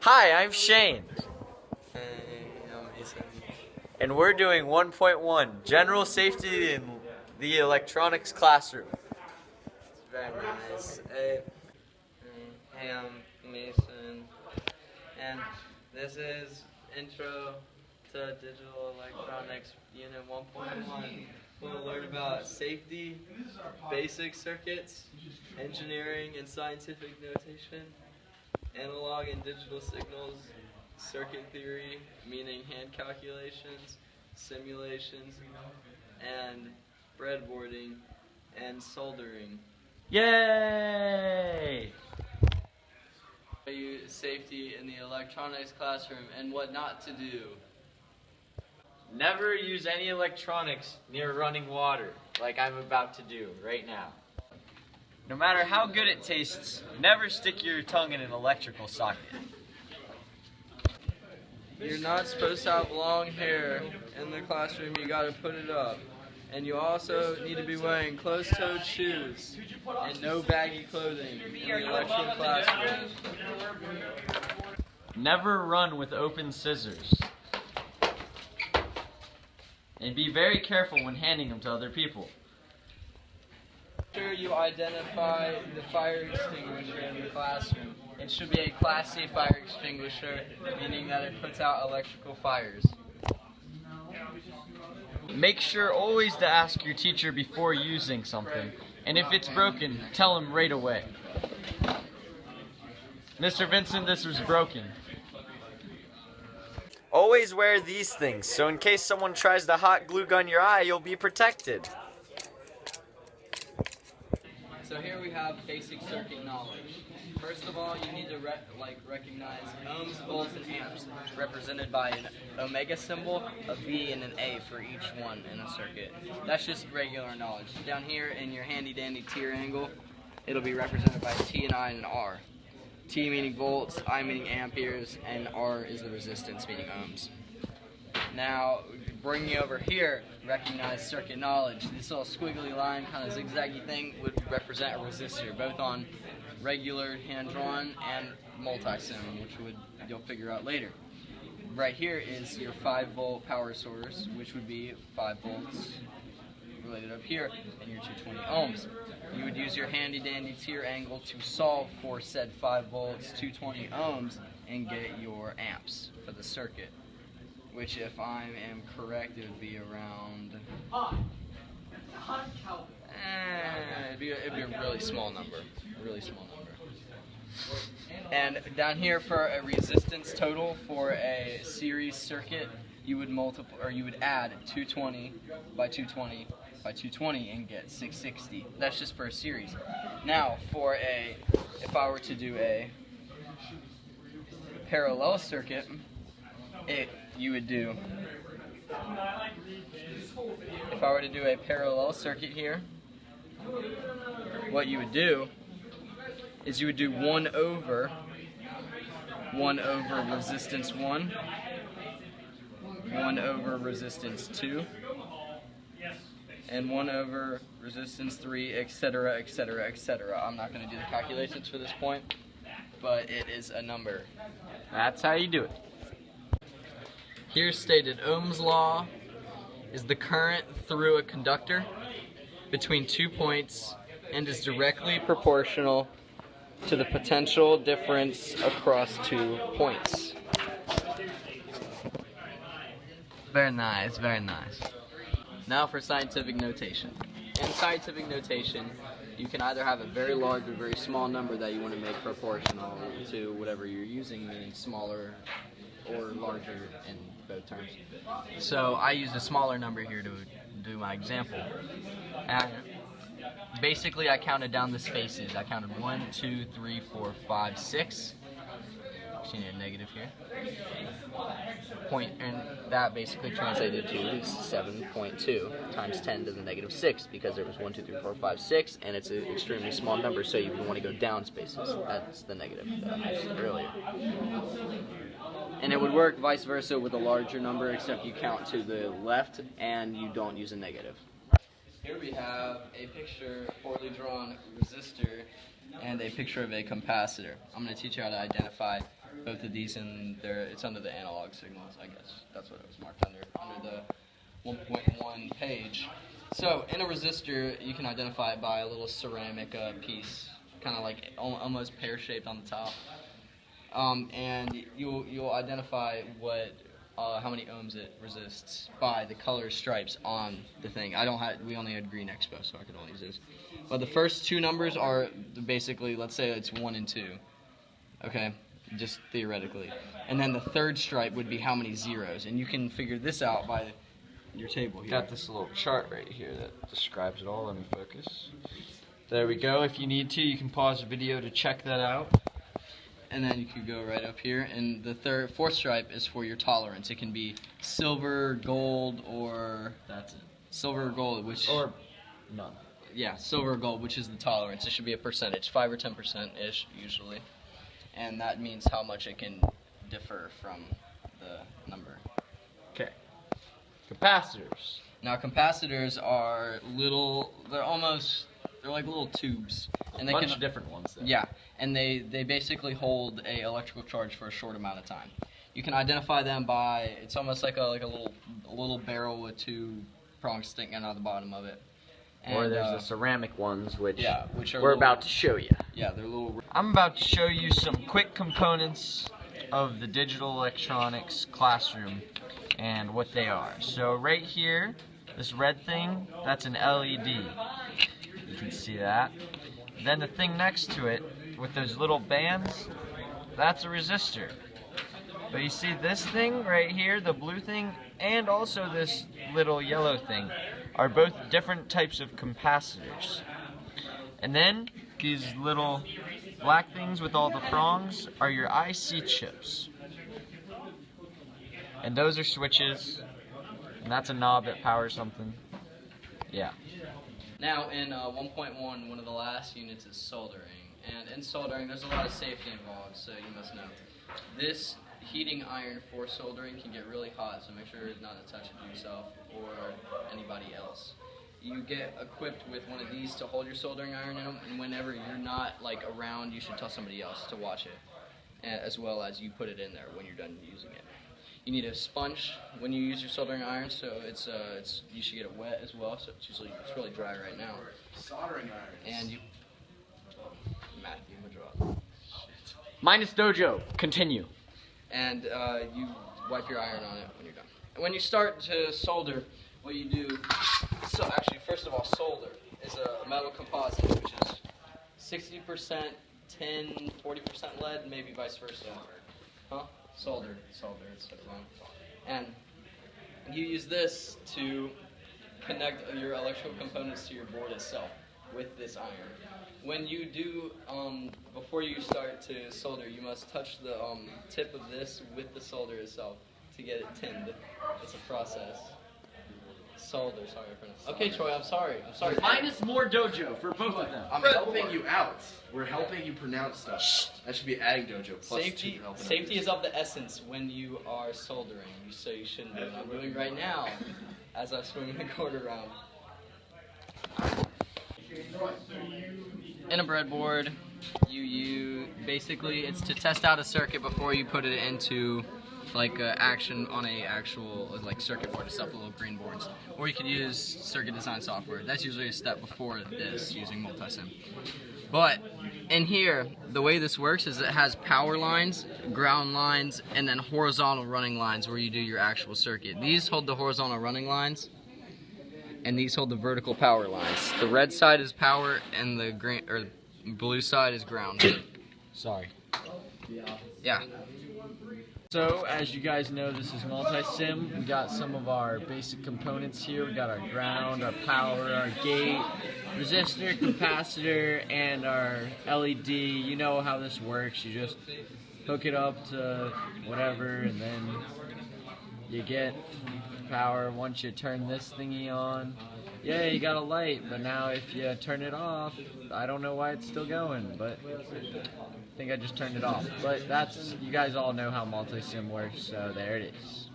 Hi, I'm Shane, Hey, I'm Mason. and we're doing 1.1, General Safety in the Electronics Classroom. It's very nice. Hey, I'm Mason, and this is Intro to Digital Electronics Unit 1.1. We'll learn about safety, basic circuits, engineering and scientific notation, analog and digital signals, circuit theory, meaning hand calculations, simulations, and breadboarding and soldering. Yay! Safety in the electronics classroom and what not to do. Never use any electronics near running water, like I'm about to do right now. No matter how good it tastes, never stick your tongue in an electrical socket. You're not supposed to have long hair in the classroom, you gotta put it up. And you also need to be wearing closed-toed shoes and no baggy clothing in the electrical classroom. Never run with open scissors. And be very careful when handing them to other people. Make sure you identify the fire extinguisher in the classroom. It should be a Class C fire extinguisher, meaning that it puts out electrical fires. Make sure always to ask your teacher before using something, and if it's broken, tell him right away. Mr. Vincent, this was broken. Always wear these things, so in case someone tries to hot glue gun your eye, you'll be protected. So here we have basic circuit knowledge. First of all, you need to recognize ohms, volts, and amps, represented by an omega symbol, a V, and an A for each one in a circuit. That's just regular knowledge. Down here in your handy-dandy triangle, it'll be represented by T and I and an R. T meaning volts, I meaning amperes, and R is the resistance meaning ohms. Now, bringing you over here, recognize circuit knowledge. This little squiggly line, kind of zigzaggy thing, would represent a resistor, both on regular hand-drawn and multi-sim, which you'll figure out later. Right here is your 5-volt power source, which would be 5 volts related up here, and your 220 ohms. You would use your handy-dandy triangle to solve for said 5 volts, 220 ohms, and get your amps for the circuit. Which, if I am correct, it would be around. It'd be a really small number. And down here for a resistance total for a series circuit, you would add 220 by 220 by 220 and get 660. That's just for a series. Now, if I were to do a parallel circuit, if I were to do a parallel circuit here, what you would do is you would do 1 over resistance 1, 1 over resistance 2, and 1 over resistance 3, etc., etc., etc. I'm not going to do the calculations for this point, but it is a number. That's how you do it. Here stated, Ohm's law is the current through a conductor between 2 points and is directly proportional to the potential difference across 2 points. Very nice, very nice. Now for scientific notation. In scientific notation, you can either have a very large or very small number that you want to make proportional to whatever you're using, meaning smaller or larger in both terms. So I used a smaller number here to do my example. And basically I counted down the spaces. I counted 1, 2, 3, 4, 5, 6. You need a negative here. And that basically translated to 7.2 times 10 to the negative 6, because there was 1, 2, 3, 4, 5, 6, and it's an extremely small number, so you would want to go down spaces. That's the negative that I mentioned earlier. And it would work vice versa with a larger number, except you count to the left and you don't use a negative. Here we have a picture, poorly drawn resistor, and a picture of a capacitor. I'm going to teach you how to identify both of these, and it's under the analog signals, I guess. That's what it was marked under the 1.1 page. So in a resistor, you can identify it by a little ceramic piece, kind of like almost pear-shaped on the top. And you'll identify how many ohms it resists by the color stripes on the thing. We only had green expo, so I could only use those. But the first two numbers are basically, let's say it's 1 and 2. Okay, just theoretically. And then the third stripe would be how many zeros, and you can figure this out by your table here. Got this little chart right here that describes it all. Let me focus. There we go. If you need to, you can pause the video to check that out. And then you could go right up here, and the fourth stripe is for your tolerance. It can be silver, gold, or That's it. silver or gold, Or none. Yeah, silver or gold, which is the tolerance. It should be a percentage, 5 or 10% ish usually, and that means how much it can differ from the number. Okay. Capacitors. Now capacitors are they're like little tubes, and they Bunch of different ones. Then. Yeah, and they basically hold a electrical charge for a short amount of time. You can identify them by, it's almost like a little barrel with 2 prongs sticking out of the bottom of it. And, or there's the ceramic ones, which are we're about to show you. Yeah, they're little. I'm about to show you some quick components of the digital electronics classroom and what they are. So right here, this red thing, that's an LED. You can see that. Then the thing next to it, with those little bands, that's a resistor. But you see this thing right here, the blue thing, and also this little yellow thing, are both different types of capacitors. And then these little black things with all the prongs are your IC chips. And those are switches, and that's a knob that powers something. Yeah. Now in 1.1, one of the last units is soldering. And in soldering, there's a lot of safety involved, so you must know. This heating iron for soldering can get really hot, so make sure not to touch it yourself or anybody else. You get equipped with one of these to hold your soldering iron in them, and whenever you're not around, you should tell somebody else to watch it, as well as you put it in there when you're done using it. You need a sponge when you use your soldering iron, so you should get it wet as well. So it's really dry right now. Soldering irons. And Matthew Madrot. Minus Dojo. Continue. And you wipe your iron on it when you're done. And when you start to solder, what you do, actually, first of all, solder is a metal composite, which is 60% tin, 40% lead, maybe vice versa. Huh? Solder, it's wrong. And you use this to connect your electrical components to your board itself with this iron. When you do, before you start to solder, you must touch the tip of this with the solder itself to get it tinned. It's a process. Solder, sorry, I pronounced. Okay, Troy, I'm sorry. Minus more Dojo for both of them. I'm helping you out. We're helping you pronounce stuff. That should be adding Dojo plus 2 for helping. Safety is of the essence when you are soldering, so you shouldn't do it. I'm doing right now as I swing the cord around. In a breadboard, you basically, it's to test out a circuit before you put it into action on a actual circuit board itself, little green boards. Or you could use circuit design software. That's usually a step before this, using multisim. But in here, the way this works is it has power lines, ground lines, and then horizontal running lines where you do your actual circuit. These hold the horizontal running lines, and these hold the vertical power lines. The red side is power, and the green or blue side is ground. Sorry. Yeah. So, as you guys know, this is multi-sim. We got some of our basic components here. We got our ground, our power, our gate, resistor, capacitor, and our LED. You know how this works. You just hook it up to whatever, and then you get power. Once you turn this thingy on, yeah, you got a light. But now if you turn it off, I don't know why it's still going, but I think I just turned it off. But you guys all know how multi-sim works, so there it is.